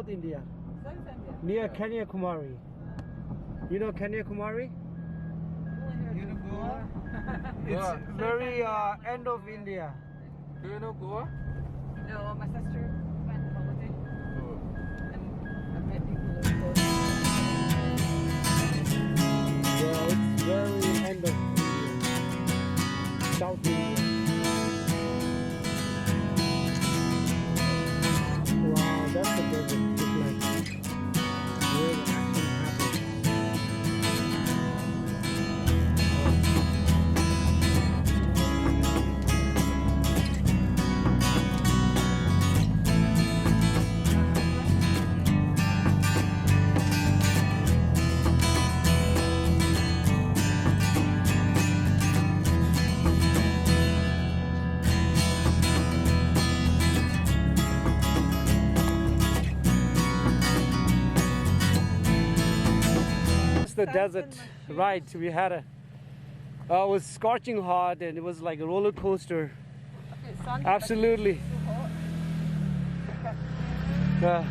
South India. South India. Near Kanyakumari. You know Kanyakumari? You know Goa? It's very end of India. Do you know Goa? No, my sister went on holiday Oh. and I met people who go. Yeah, it's very end of India. South India. Wow, that's the desert look like. Where the action happens. The desert ride we had it was scorching hot and it was like a roller coaster. Absolutely. Yeah.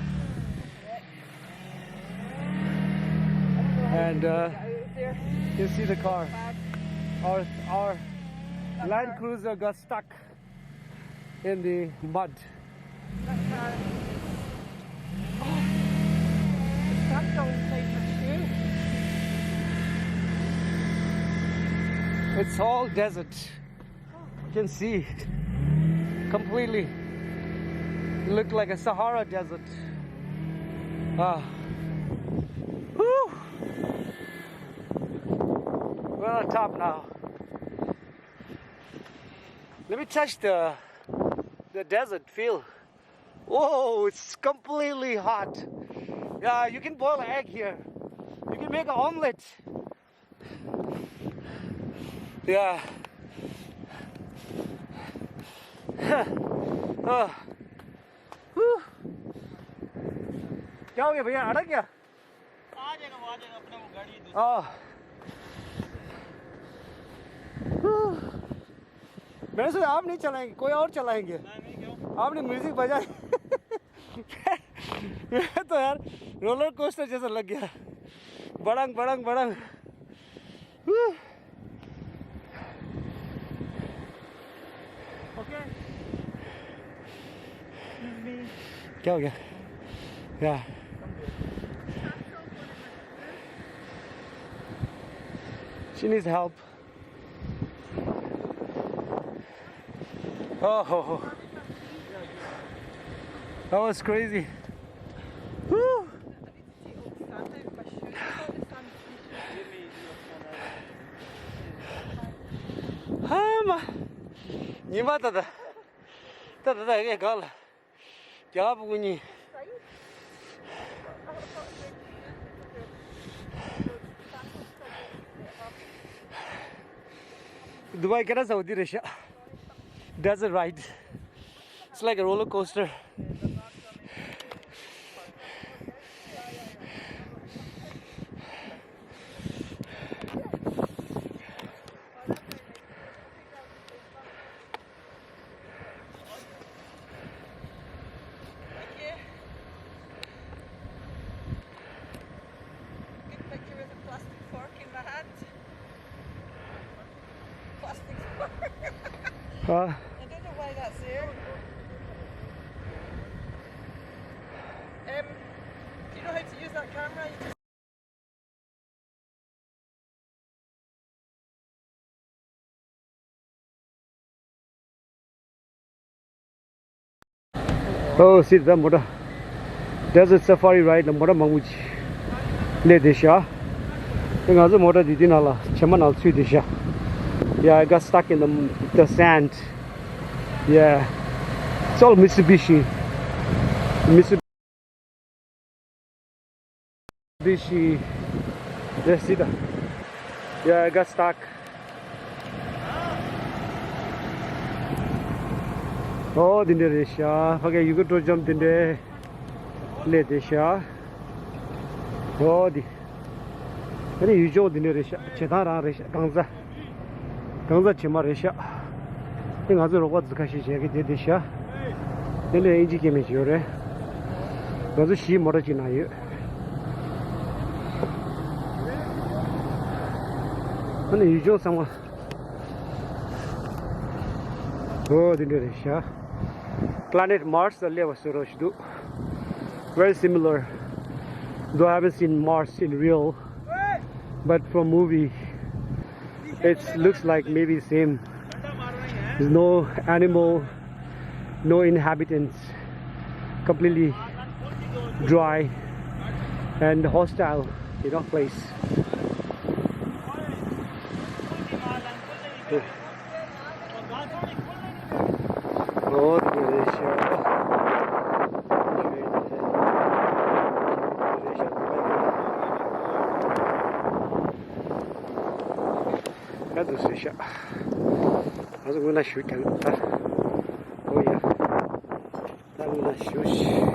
And you see the car. Our Land Cruiser got stuck in the mud. It's all desert. You can see completely. It looked like a Sahara desert. Whew. We're on top now. Let me touch the desert feel. Whoa, it's completely hot. Yeah, you can boil an egg here. You can make an omelet. Yeah. क्या हो गया भैया अटक गया आ जाएगा अपना वो गाड़ी मैंने सोचा आप नहीं चलाएंगे कोई और चलाएंगे नहीं क्यों आपने म्यूजिक बजाई मैं तो यार रोलर कोस्टर जैसा लग गया बड़ंग बड़ंग बड़ंग Okay. Excuse me. क्या हो गया Yeah. She needs help. Oh, that was crazy. Woo. 니마 따다 이게 갈 야부군이 Dubai kena Saudi Arabia desert ride. It's like a roller coaster. I don't know why that's there. Do you know how to use that camera? You just Oh, see the motor desert safari ride the motor manguchi le desha inga zo motor di dinala chema nal sui desha yeah I got stuck in the sand yeah it's all Mitsubishi let's see that yeah I got stuck oh dinde resha okay you go to jump dinde le desha oh di ani yujo dinde resha chedara resha gangza chema resha inga zo rogo zukashi jege de desha dele inji keme jore 그래서 시 뭐라 지나요? 근데 이쪽 상황 Indonesia. Planet Mars very similar. Though I haven't seen Mars in real, but from movie, it looks like maybe the same. There's no animal, no inhabitants, completely dry and hostile, place. Also gonna shoot it. Oh yeah. I'm gonna shoot.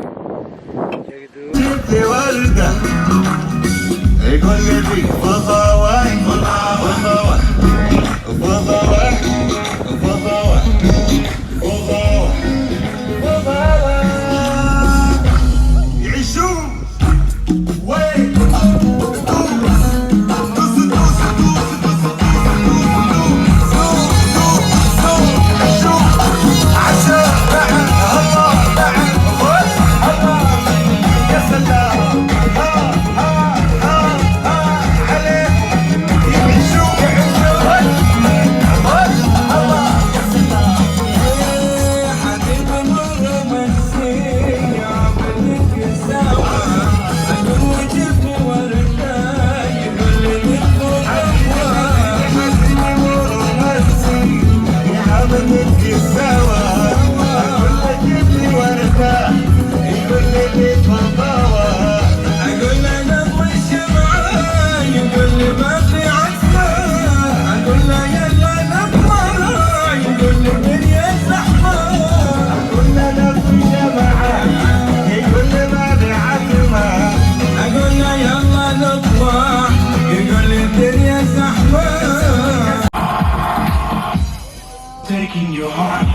Taking your heart